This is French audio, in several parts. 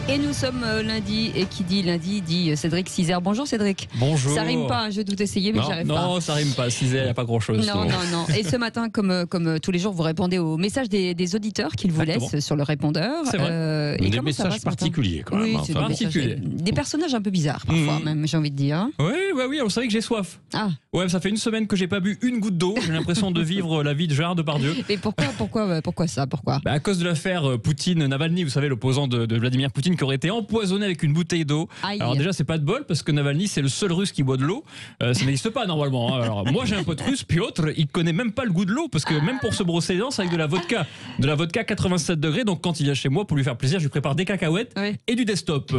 Et nous sommes lundi, et qui dit lundi dit Cédric Cizer. Bonjour Cédric. Bonjour. Ça rime pas, je doute essayer, mais j'arrive pas. Non, ça rime pas. Cizer, il n'y a pas grand-chose. Non. Et ce matin, comme tous les jours, vous répondez aux messages des auditeurs qu'ils vous laissent sur le répondeur. C'est vrai. Des messages particuliers, quand même. Oui, c'est des personnages un peu bizarres, parfois, même, j'ai envie de dire. Oui, vous savez que j'ai soif. Ah. Ouais, ça fait une semaine que j'ai pas bu une goutte d'eau. J'ai l'impression de vivre la vie de Gérard Depardieu. Mais pourquoi ça? Pourquoi À cause de l'affaire Poutine-Navalny, vous savez, l'opposant de Vladimir Poutine qui aurait été empoisonné avec une bouteille d'eau. Aïe. Alors déjà, c'est pas de bol parce que Navalny, c'est le seul russe qui boit de l'eau. Ça n'existe pas normalement. Hein. Alors moi, j'ai un pote russe, Piotr, il connaît même pas le goût de l'eau parce que même pour se brosser les dents, c'est avec de la vodka 87 degrés. Donc quand il vient chez moi pour lui faire plaisir, je lui prépare des cacahuètes et du desktop.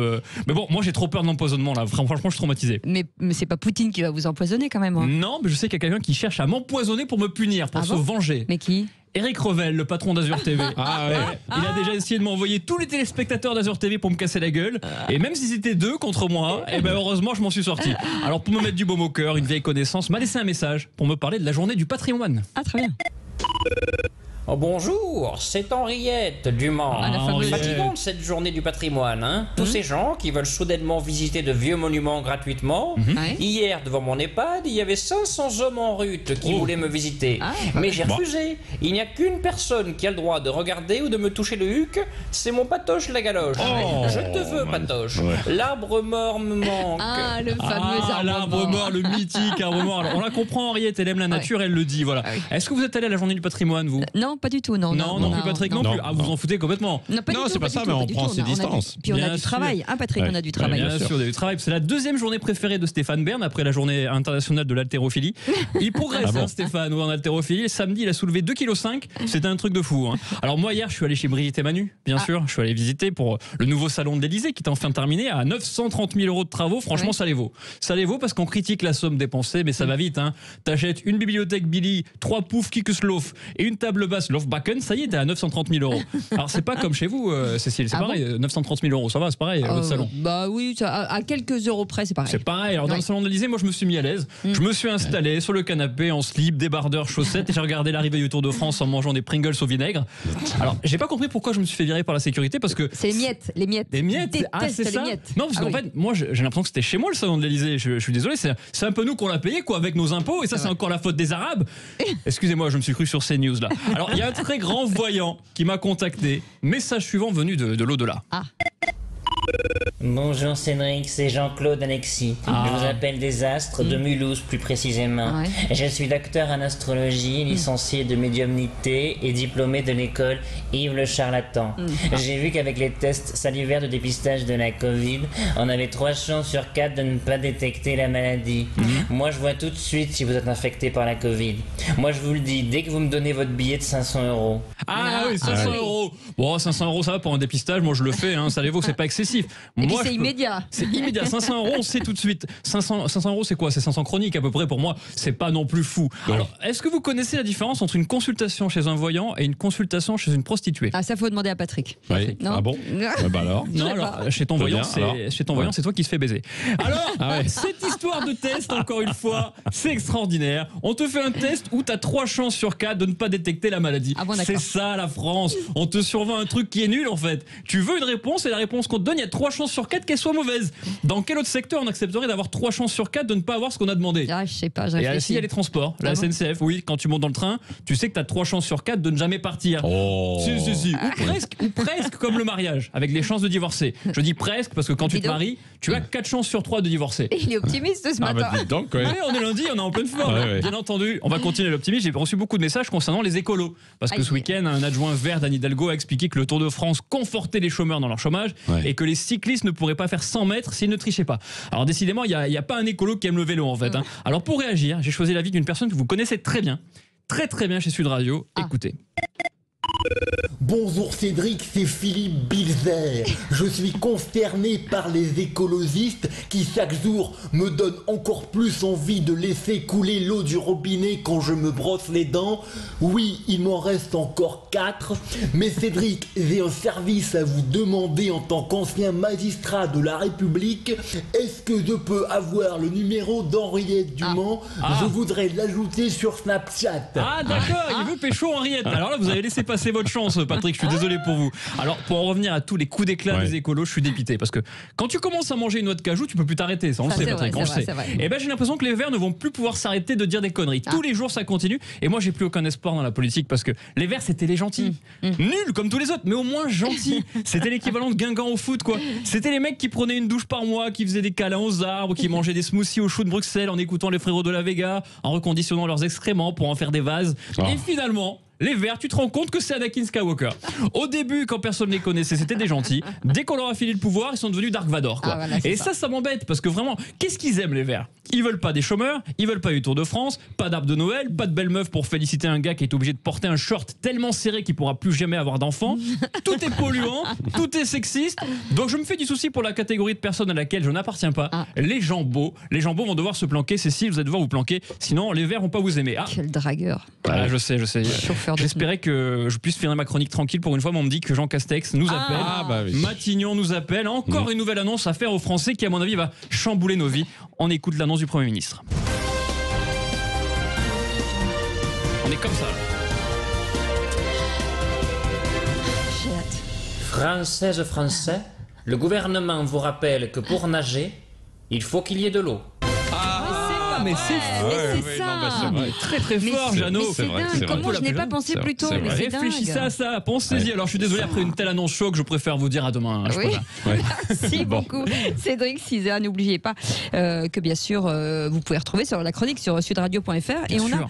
Mais bon, moi j'ai trop peur de l'empoisonnement là. Franchement, je suis traumatisé. Mais c'est pas Poutine qui va vous empoisonner quand même. Hein. Non, mais je sais qu'il y a quelqu'un qui cherche à m'empoisonner pour me punir, pour se venger. Mais qui? Éric Revel, le patron d'Azur TV. Il a déjà essayé de m'envoyer tous les téléspectateurs d'Azur TV pour me casser la gueule. Et même si c'était 2 contre moi, heureusement, je m'en suis sorti. Alors, pour me mettre du baume au cœur, une vieille connaissance m'a laissé un message pour me parler de la journée du patrimoine. Ah, très bien. Oh, bonjour, c'est Henriette du Mans. Fatigante cette journée du patrimoine, hein. Tous ces gens qui veulent soudainement visiter de vieux monuments gratuitement. Hier, devant mon EHPAD, il y avait 500 hommes en rute qui voulaient me visiter. Mais j'ai refusé. Il n'y a qu'une personne qui a le droit de regarder ou de me toucher le huc, c'est mon Patoche la galoche. Je te veux, Patoche. L'arbre mort me manque. Ah, le fameux l'arbre mort, le mythique arbre mort. Alors, on la comprend, Henriette, elle aime la nature, elle le dit, voilà. Est-ce que vous êtes allé à la journée du patrimoine, vous? Non, pas du tout, non. Non plus, Patrick, non plus. Ah, vous en foutez complètement. Non, c'est pas ça, mais on prend ses distances. Puis on a du travail, hein, Patrick, on a du travail. Bien sûr, du travail. C'est la deuxième journée préférée de Stéphane Bern après la journée internationale de l'haltérophilie. Il progresse, Stéphane, en haltérophilie. Samedi, il a soulevé 2,5 kg. C'était un truc de fou. Hein. Alors, moi, hier, je suis allé chez Brigitte et Manu, bien sûr. Je suis allé visiter pour le nouveau salon de l'Élysée qui est enfin terminé à 930 000 € de travaux. Franchement, ça les vaut. Ça les vaut parce qu'on critique la somme dépensée, mais ça va vite. Hein. T'achètes une bibliothèque Billy, 3 poufs Kikuslauf et une table basse Lofbacken, ça y est, t'es à 930 000 €. Alors, c'est pas comme chez vous, Cécile, c'est pareil. 930 000 €, ça va, c'est pareil, votre salon. Bah oui, à quelques euros près, c'est pareil. C'est pareil. Alors, dans le salon de l'Élysée, moi, je me suis mis à l'aise. Je me suis installé sur le canapé en slip, débardeur, chaussettes, et j'ai regardé l'arrivée du Tour de France en mangeant des Pringles au vinaigre. Alors, j'ai pas compris pourquoi je me suis fait virer par la sécurité parce que. C'est les miettes. Les miettes. C'est ça. Non, parce qu'en fait, moi, j'ai l'impression que c'était chez moi le salon de l'Élysée. Je suis désolé, c'est un peu nous qu'on l'a payé, quoi, avec nos impôts, et ça, c'est encore la faute des Arabes. Excusez-moi, je me suis cru sur CNews là. Alors, il y a un très grand voyant qui m'a contacté. Message suivant venu de l'au-delà. Bonjour Cédric, c'est Jean-Claude Alexis. Je vous appelle des Astres, de Mulhouse plus précisément. Je suis docteur en astrologie, licencié de médiumnité et diplômé de l'école Yves le Charlatan. J'ai vu qu'avec les tests salivaires de dépistage de la Covid, on avait 3 chances sur 4 de ne pas détecter la maladie. Moi je vois tout de suite si vous êtes infecté par la Covid. Moi je vous le dis, dès que vous me donnez votre billet de 500 €. Ah oui, 500 €. Bon, 500 € ça va pour un dépistage, moi je le fais, hein, ça les vaut, c'est pas excessif. Et puis c'est immédiat. C'est immédiat. 500 €, on sait tout de suite. 500 € c'est quoi? C'est 500 chroniques à peu près pour moi. C'est pas non plus fou. Alors, est-ce que vous connaissez la différence entre une consultation chez un voyant et une consultation chez une prostituée? Ah, ça faut demander à Patrick. Oui. Non. Ah bon? Alors. Non, alors chez ton voyant, c'est toi qui se fais baiser. Alors, cette histoire de test, encore une fois, c'est extraordinaire. On te fait un test où tu as 3 chances sur 4 de ne pas détecter la maladie. Ah bon, c'est ça la France. On te survend un truc qui est nul en fait. Tu veux une réponse et la réponse qu'on te donne, il y a 3 chances sur 4 qu'elle soit mauvaise. Dans quel autre secteur on accepterait d'avoir 3 chances sur 4 de ne pas avoir ce qu'on a demandé? Je sais pas, je Et réfléchis. s'il y a les transports, la SNCF, oui, quand tu montes dans le train, tu sais que tu as 3 chances sur 4 de ne jamais partir. Si. Ou presque comme le mariage, avec les chances de divorcer. Je dis presque parce que quand tu te maries, tu as 4 chances sur 3 de divorcer. Il est optimiste ce matin. Donc, on est lundi, on est en pleine forme. Bien entendu, on va continuer l'optimisme. J'ai reçu beaucoup de messages concernant les écolos. Parce que ce week-end, un adjoint vert d'Anne Hidalgo a expliqué que le Tour de France confortait les chômeurs dans leur chômage et que les cyclistes ne pourraient pas faire 100 mètres s'ils ne trichaient pas. Alors décidément, il n'y a pas un écolo qui aime le vélo en fait. Hein. Alors pour réagir, j'ai choisi l'avis d'une personne que vous connaissez très bien chez Sud Radio. Écoutez. Bonjour Cédric, c'est Philippe Bilzer. Je suis consterné par les écologistes qui chaque jour me donnent encore plus envie de laisser couler l'eau du robinet quand je me brosse les dents. Oui, il m'en reste encore 4. Mais Cédric, j'ai un service à vous demander en tant qu'ancien magistrat de la République. Est-ce que je peux avoir le numéro d'Henriette Dumont? Je voudrais l'ajouter sur Snapchat. Ah d'accord, il veut pécho Henriette. Alors là, vous avez laissé passer votre chance, Patrick. Patrick, je suis désolé pour vous. Alors, pour en revenir à tous les coups d'éclat des écolos, je suis dépité. Parce que quand tu commences à manger une noix de cajou, tu peux plus t'arrêter. Ça, on le sait, Patrick, on le sait. Et ben, j'ai l'impression que les Verts ne vont plus pouvoir s'arrêter de dire des conneries. Tous les jours, ça continue. Et moi, j'ai plus aucun espoir dans la politique parce que les Verts, c'était les gentils. Nuls comme tous les autres, mais au moins gentils. C'était l'équivalent de Guingamp au foot, quoi. C'était les mecs qui prenaient une douche par mois, qui faisaient des câlins aux arbres, qui mangeaient des smoothies au chou de Bruxelles en écoutant les frérots de la Vega, en reconditionnant leurs excréments pour en faire des vases. Et finalement, les Verts, tu te rends compte que c'est Anakin Skywalker. Au début, quand personne ne les connaissait, c'était des gentils. Dès qu'on leur a filé le pouvoir, ils sont devenus Dark Vador, quoi. Voilà, et ça m'embête parce que vraiment, qu'est-ce qu'ils aiment les Verts? Ils veulent pas des chômeurs, ils veulent pas du Tour de France, pas d'arbre de Noël, pas de belle meuf pour féliciter un gars qui est obligé de porter un short tellement serré qu'il pourra plus jamais avoir d'enfants. Tout est polluant, tout est sexiste. Donc je me fais du souci pour la catégorie de personnes à laquelle je n'appartiens pas. Les gens beaux. Les gens beaux vont devoir se planquer. Cécile, vous allez devoir vous planquer. Sinon, les Verts vont pas vous aimer. Quel dragueur. Voilà, je sais. J'espérais que je puisse finir ma chronique tranquille pour une fois, mais on me dit que Jean Castex nous appelle. Matignon nous appelle. Encore une nouvelle annonce à faire aux Français qui, à mon avis, va chambouler nos vies. On écoute l'annonce du Premier ministre. On est comme ça. J'ai hâte. Françaises, Français, le gouvernement vous rappelle que pour nager, il faut qu'il y ait de l'eau. Mais c'est ça. Très très fort, Jeannot. C'est dingue. Comment je n'ai pas pensé plus tôt? Réfléchissez à ça, pensez-y. Alors je suis désolé, après une telle annonce choc, je préfère vous dire à demain. Merci beaucoup, Cédric Cisa. N'oubliez pas que bien sûr, vous pouvez retrouver sur la chronique sur sudradio.fr et on a